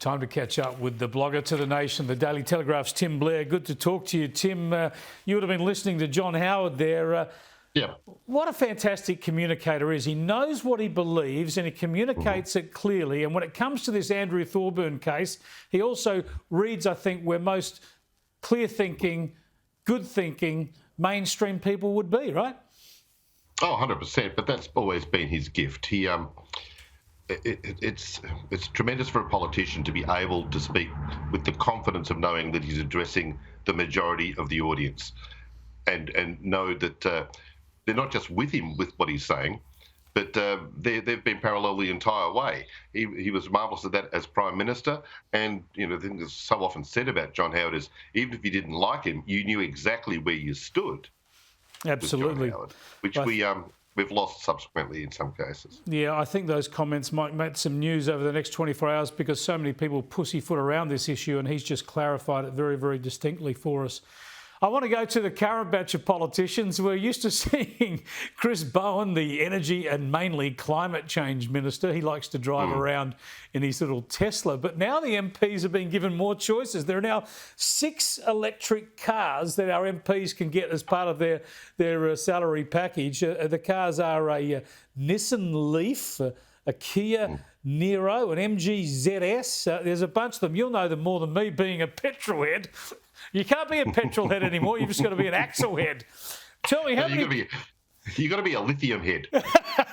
Time to catch up with the blogger to the nation, the Daily Telegraph's Tim Blair. Good to talk to you, Tim. You would have been listening to John Howard there. Yeah. What a fantastic communicator is. He knows what he believes and he communicates it clearly. And when it comes to this Andrew Thorburn case, he also reads, I think, where most clear-thinking, good-thinking, mainstream people would be, right? Oh, 100%. But that's always been his gift. It's tremendous for a politician to be able to speak with the confidence of knowing that he's addressing the majority of the audience, and know that they're not just with him with what he's saying, but they've been parallel the entire way. He was marvellous at that as Prime Minister, and the thing that's so often said about John Howard is even if you didn't like him, you knew exactly where you stood. Absolutely. With John Howard, which we've lost subsequently in some cases. Yeah, I think those comments might make some news over the next 24 hours because so many people pussyfoot around this issue, and he's just clarified it very, very distinctly for us. I want to go to the current batch of politicians. We're used to seeing Chris Bowen, the energy and mainly climate change minister. He likes to drive around in his little Tesla. But now the MPs have been given more choices. There are now 6 electric cars that our MPs can get as part of their salary package. The cars are a Nissan Leaf, a Kia Niro, an MG ZS. There's a bunch of them. You'll know them more than me, being a petrol head. You can't be a petrol head anymore. You've just got to be an axle head. Tell me how many... You've got to be a lithium head.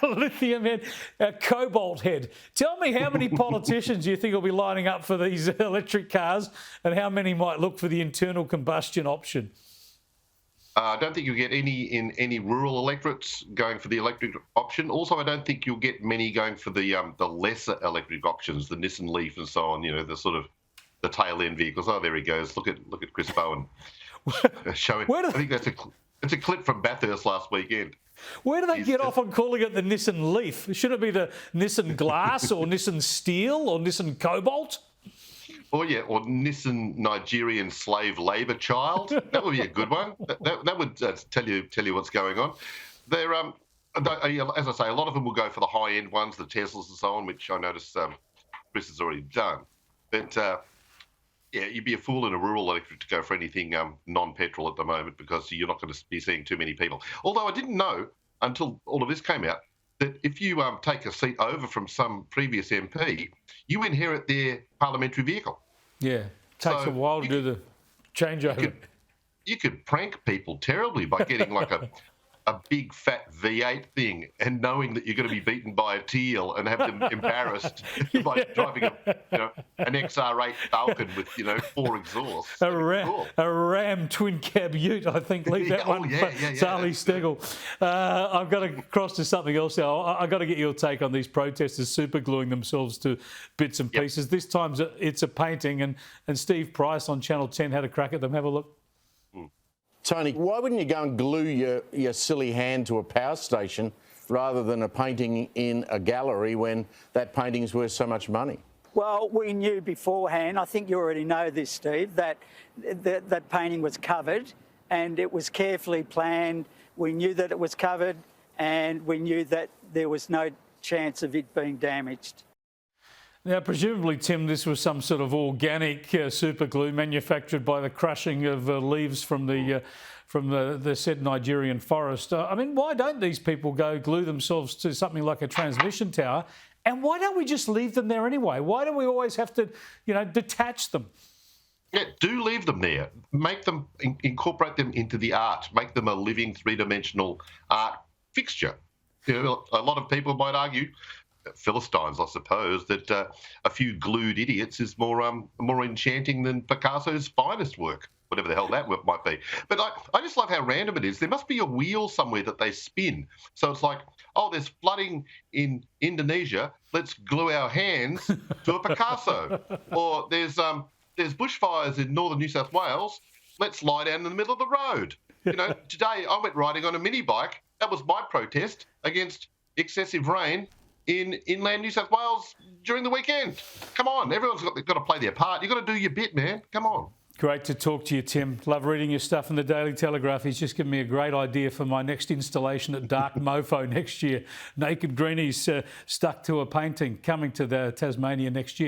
A lithium head, a cobalt head. Tell me how many politicians you think will be lining up for these electric cars and how many might look for the internal combustion option. I don't think you'll get any in any rural electorates going for the electric option. Also, I don't think you'll get many going for the lesser electric options, the Nissan Leaf and so on, the sort of the tail end vehicles. Oh, there he goes. Look at Chris Bowen showing. I think it's a clip from Bathurst last weekend. Where do they get off on calling it the Nissan Leaf? Should it be the Nissan Glass or Nissan Steel or Nissan Cobalt? Or Nissan Nigerian slave labour child. That would be a good one. That would tell you what's going on. They're as I say, a lot of them will go for the high end ones, the Teslas and so on, which I notice Chris has already done. But you'd be a fool in a rural electorate to go for anything non-petrol at the moment because you're not going to be seeing too many people. Although I didn't know until all of this came out that if you take a seat over from some previous MP, you inherit their parliamentary vehicle. Yeah, it takes a while to do the changeover. You could prank people terribly by getting like a big fat V8 thing and knowing that you're going to be beaten by a teal and have them embarrassed by driving an XR8 Falcon with 4 exhausts. A Ram twin cab ute, I think. Leave that one for Charlie Stegel. I've got to cross to something else now. I've got to get your take on these protesters super gluing themselves to bits and pieces. This time it's a painting, and Steve Price on Channel 10 had a crack at them. Have a look. Tony, why wouldn't you go and glue your silly hand to a power station rather than a painting in a gallery when that painting's worth so much money? Well, we knew beforehand, I think you already know this, Steve, that that painting was covered and it was carefully planned. We knew that it was covered and we knew that there was no chance of it being damaged. Now, presumably, Tim, this was some sort of organic super glue manufactured by the crushing of leaves from the said Nigerian forest. I mean, why don't these people go glue themselves to something like a transmission tower? And why don't we just leave them there anyway? Why do we always have to, detach them? Yeah, do leave them there. Make them, incorporate them into the art. Make them a living three-dimensional art fixture. A lot of people might argue, Philistines, I suppose, that a few glued idiots is more enchanting than Picasso's finest work, whatever the hell that work might be. But I just love how random it is. There must be a wheel somewhere that they spin. So it's like, oh, there's flooding in Indonesia. Let's glue our hands to a Picasso. Or there's bushfires in northern New South Wales. Let's lie down in the middle of the road. Today I went riding on a mini bike. That was my protest against excessive rain in inland New South Wales during the weekend. Come on, everyone's got to play their part. You've got to do your bit, man. Come on. Great to talk to you, Tim. Love reading your stuff in the Daily Telegraph. He's just given me a great idea for my next installation at Dark Mofo next year. Naked greenies stuck to a painting coming to the Tasmania next year.